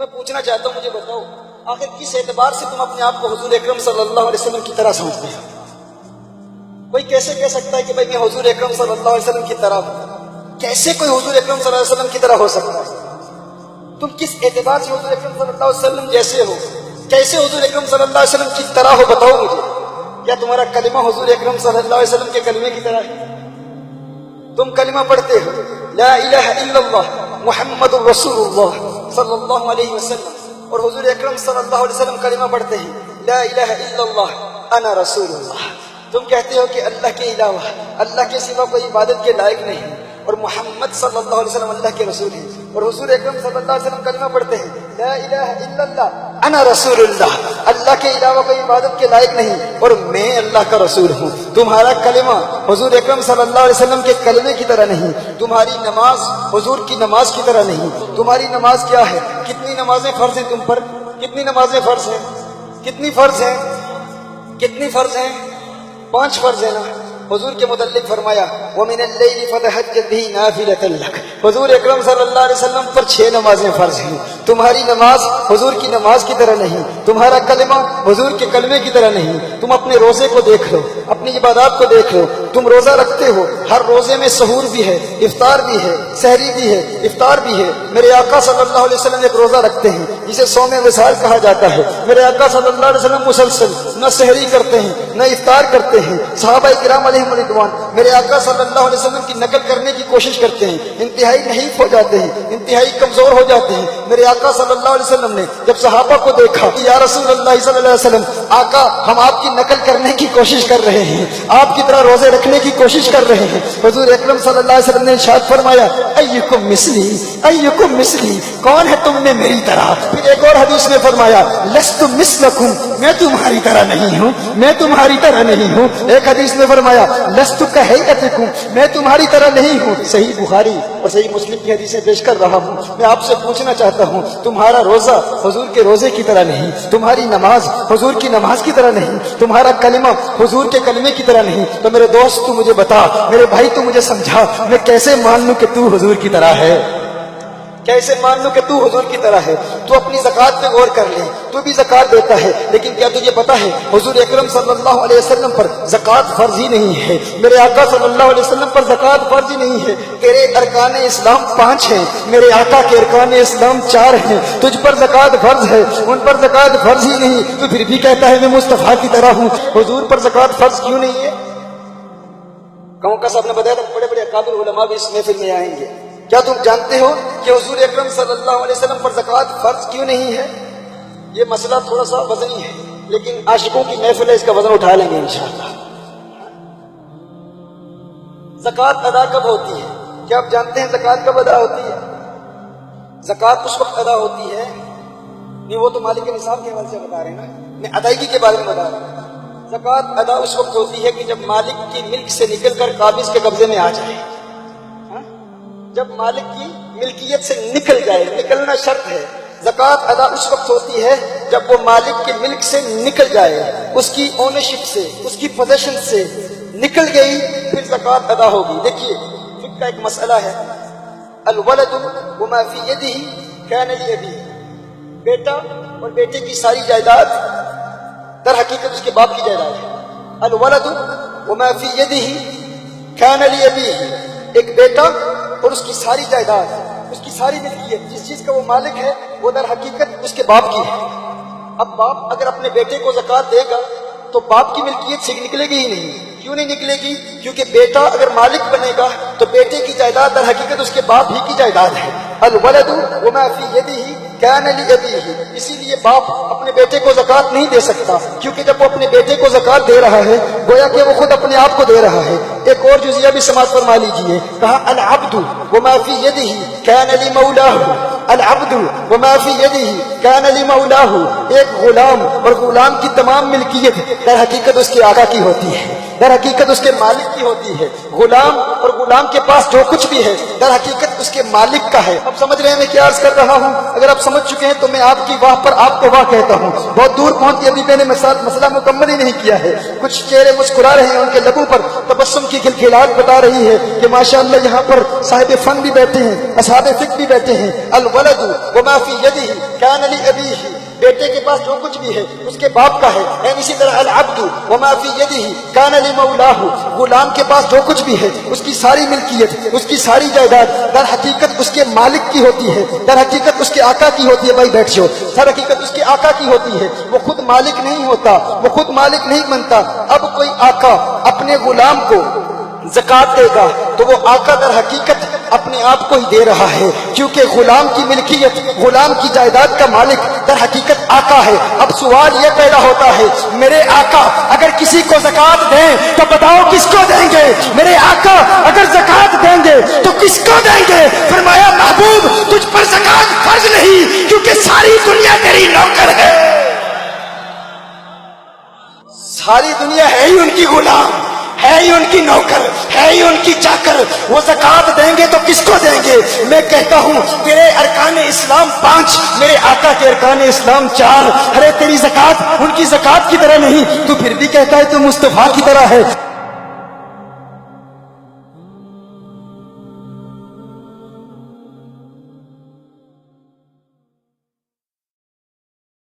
میں پوچھنا چاہتا ہوں، مجھے بتاؤ آخر کس اعتبار سے تم اپنے آپ کو حضور اکرم صلی اللہ علیہ وسلم کی طرح سمجھتے ہو؟ کوئی کیسے کہہ سکتا ہے کہ بھائی میں حضور اکرم صلی اللہ علیہ وسلم کی طرح ہوں؟ کیسے کوئی حضور اکرم صلی اللہ علیہ وسلم کی طرح ہو سکتا ہے؟ تم کس اعتبار سے حضور اکرم صلی اللہ علیہ وسلم جیسے ہو؟ کیسے حضور اکرم صلی اللہ علیہ وسلم کی طرح ہو؟ بتاؤ مجھے۔ کیا تمہارا کلمہ حضور اکرم صلی اللہ علیہ وسلم کے کلمے کی طرح ہے؟ تم کلمہ پڑھتے ہو لا الہ الا اللہ محمد الرسول اللہ صلی اللہ علیہ وسلم، اور حضور اکرم صلی اللہ علیہ وسلم کلمہ پڑھتے ہیں لا الہ الا اللہ انا رسول اللہ۔ تم کہتے ہو کہ اللہ کے علاوہ، اللہ کے سوا کوئی عبادت کے لائق نہیں، اور محمد صلی اللہ علیہ وسلم اللہ کے رسول ہیں، اور حضور اکرم صلی اللہ علیہ وسلم کلمہ پڑھتے ہیں لا الہ الا اللہ انا رسول اللہ، اللہ کے علاوہ کوئی عبادت کے لائق نہیں اور میں اللہ کا رسول ہوں۔ تمہارا کلمہ حضور اکرم صلی اللہ علیہ وسلم کے کلمے کی طرح نہیں، تمہاری نماز حضور کی نماز کی طرح نہیں۔ تمہاری نماز کیا ہے؟ کتنی نمازیں فرض ہیں تم پر؟ کتنی نمازیں فرض ہیں؟ کتنی فرض ہیں؟ کتنی فرض ہیں؟ 5 فرض ہیں نا۔ حضور کے متعلق فرمایا وَمِنَ اللَّيْلِ فَتَهَجَّدْ بِهِ نَافِلَةً لَكَ۔ حضور اکرم صلی اللہ علیہ وسلم پر 6 نمازیں فرض ہیں۔ تمہاری نماز حضور کی نماز کی طرح نہیں، تمہارا کلمہ حضور کے کلمے کی طرح نہیں۔ تم اپنے روزے کو دیکھ لو، اپنی عبادات کو دیکھ لو۔ تم روزہ رکھتے ہو، ہر روزے میں سحور بھی ہے، افطار بھی ہے، سحری بھی ہے، افطار بھی ہے۔ میرے آقا صلی اللہ علیہ وسلم ایک روزہ رکھتے ہیں جسے صوم وصال کہا جاتا ہے۔ میرے آقا صلی اللہ علیہ وسلم مسلسل نہ سحری کرتے ہیں نہ افطار کرتے ہیں۔ صحابہ کرام علیہم رضوان میرے آقا صلی اللہ علیہ وسلم کی نقل کرنے کی کوشش کرتے ہیں، انتہائی نحیف ہو جاتے ہیں، انتہائی کمزور ہو جاتے ہیں۔ میرے آقا صلی اللہ علیہ وسلم نے جب صحابہ کو دیکھا کہ یا رسول اللہ صلی اللہ علیہ وسلم، آقا ہم آپ کی نقل کرنے کی کوشش کر رہے ہیں، آپ کی طرح روزے رکھنے کی کوشش کر رہے ہیں، حضور اکرم صلی اللہ علیہ وسلم نے ارشاد فرمایا ایکم مثلی ایکم مثلی، کون ہے تم میں میری طرح؟ پھر ایک اور حدیث میں فرمایا لست مثلکم، میں تمہاری طرح نہیں ہوں، میں تمہاری طرح نہیں ہوں۔ ایک حدیث میں فرمایا لست کہیئتکم، میں تمہاری طرح نہیں ہوں۔ صحیح بخاری اور صحیح مسلم کی حدیثیں پیش کر رہا ہوں۔ میں آپ سے پوچھنا چاہتا ہوں، تمہارا روزہ حضور کے روزے کی طرح نہیں، تمہاری نماز حضور کی نماز کی طرح نہیں، تمہارا کلمہ حضور کے کلمے کی طرح نہیں، تو میرے دوست تو مجھے بتا، میرے بھائی تو مجھے سمجھا، میں کیسے مان لوں کہ تو حضور کی طرح ہے؟ کیسے مان لوں کہ تو حضور کی طرح ہے؟ تو اپنی زکوٰۃ پہ غور کر لے، تو بھی زکوٰۃ دیتا ہے، لیکن کیا تجھے پتا ہے حضور اکرم صلی اللہ علیہ وسلم پر زکوٰۃ فرض ہی نہیں ہے؟ میرے آقا صلی اللہ علیہ وسلم پر زکوٰۃ فرض ہی نہیں ہے۔ تیرے ارکان اسلام 5 ہیں، میرے آقا کے ارکان اسلام 4 ہیں، تجھ پر زکوٰۃ فرض ہے، ان پر زکوٰۃ فرض ہی نہیں، تو پھر بھی کہتا ہے میں مصطفیٰ کی طرح ہوں۔ حضور پر زکوٰۃ فرض کیوں نہیں ہے؟ کونکا صاحب نے بتایا تھا بڑے بڑے اکابر علماء بھی اس محفل میں آئیں گے۔ کیا تم جانتے ہو کہ حضور اکرم صلی اللہ علیہ وسلم پر زکوٰۃ فرض کیوں نہیں ہے؟ یہ مسئلہ تھوڑا سا وزنی ہے، لیکن عاشقوں کی محفل ہے، اس کا وزن اٹھا لیں گے انشاءاللہ۔ زکوٰۃ ادا کب ہوتی ہے؟ کیا آپ جانتے ہیں زکوٰۃ کب ادا ہوتی ہے؟ زکوٰۃ اس وقت ادا ہوتی ہے، نہیں وہ تو مالک نصاب کے حوالے سے بتا رہے ہیں نا، میں ادائیگی کے بارے میں بتا رہا ہوں۔ زکوٰۃ ادا اس وقت ہوتی ہے کہ جب مالک کی ملک سے نکل کر قابض کے قبضے میں آ جائے۔ جب مالک کی ملکیت سے نکل جائے، نکلنا شرط ہے۔ زکوٰۃ ادا اس وقت ہوتی ہے جب وہ مالک کے ملک سے نکل جائے، اس کی اونرشپ سے، اس کی پوزیشن سے نکل گئی، پھر زکوٰۃ ادا ہوگی۔ دیکھیے فقہ کا ایک مسئلہ ہے، الولد وما فی یدہ کان لابیہ، بیٹا اور بیٹے کی ساری جائیداد در حقیقت اس کے باپ کی جائیداد ہے۔ الولد وما فی یدہ کان لابیہ، ایک بیٹا اور اس کی ساری جائیداد، اس کی ساری ملکیت، جس چیز کا وہ مالک ہے وہ در حقیقت اس کے باپ کی ہے۔ اب باپ اگر اپنے بیٹے کو زکوٰۃ دے گا تو باپ کی ملکیت سے نکلے گی ہی نہیں۔ کیوں نہیں نکلے گی؟ کیونکہ بیٹا اگر مالک بنے گا تو بیٹے کی جائیداد در حقیقت اس کے باپ ہی کی جائیداد ہے۔ الولد وما فی یدہ کان لابیہ، اسی لیے باپ اپنے بیٹے کو زکوٰۃ نہیں دے سکتا، کیونکہ جب وہ اپنے بیٹے کو زکوٰۃ دے رہا ہے گویا کہ وہ خود اپنے آپ کو دے رہا ہے۔ ایک اور جزیہ بھی سماعت فرما لیجیے، کہا العبد وما فی یدہ کان لمولاہ، العبد وما فی یدہ کان لمولاہ، ایک غلام اور غلام کی تمام ملکیت در حقیقت اس کے آقا کی ہوتی ہے۔ در حقیقت اس کے مالک کی ہوتی ہے. غلام اور غلام کے پاس جو کچھ بھی ہے در حقیقت اس کے مالک کا ہے. اب سمجھ رہے ہیں میں کیا عرض کر رہا ہوں؟ اگر آپ سمجھ چکے ہیں تو میں آپ کی واہ پر آپ کو واہ کہتا ہوں. بہت دور پہنچ کے ابھی میں نے مسئلہ مکمل ہی نہیں کیا ہے. کچھ چہرے مسکرا رہے ہیں، ان کے لبوں پر تبسم کی کھلکھلاہٹ بتا رہی ہے کہ ماشاءاللہ یہاں پر صاحب فن بھی بیٹھے ہیں، اصحاب فقہ بھی بیٹھے ہیں. الولد وما فی یدہ کان لابیہ، بیٹے کے پاس جو کچھ بھی ہے اس کے باپ کا ہے. اسی طرح العبد وما فی یدہ کان لمولاہ، غلام کے پاس جو کچھ بھی ہے اس کی ساری ملکیت، اس کی ساری جائیداد در حقیقت اس کے مالک کی ہوتی ہے، در حقیقت اس کے آقا کی ہوتی ہے. بھائی بیٹھ جاؤ. در حقیقت اس کے آقا کی ہوتی ہے. وہ خود مالک نہیں ہوتا، وہ خود مالک نہیں بنتا. اب کوئی آقا اپنے غلام کو زکات دے گا تو وہ آقا در حقیقت اپنے آپ کو ہی دے رہا ہے، کیونکہ غلام کی ملکیت، غلام کی جائیداد کا مالک در حقیقت آقا ہے. اب سوال یہ پیدا ہوتا ہے، میرے آقا اگر کسی کو زکات دیں تو بتاؤ کس کو دیں گے؟ میرے آقا اگر زکات دیں گے تو کس کو دیں گے؟ فرمایا محبوب تجھ پر زکات فرض نہیں، کیونکہ ساری دنیا تیری نوکر ہے. ساری دنیا ہے ہی ان کی غلام، ہے ہی ان کی نوکر، ہے ہی ان کی چاکر. وہ زکات دیں گے تو کس کو دیں گے؟ میں کہتا ہوں تیرے ارکان اسلام 5، میرے آقا کے ارکان اسلام 4. ارے تیری زکات ان کی زکات کی طرح نہیں، تو پھر بھی کہتا ہے تو مصطفیٰ کی طرح ہے.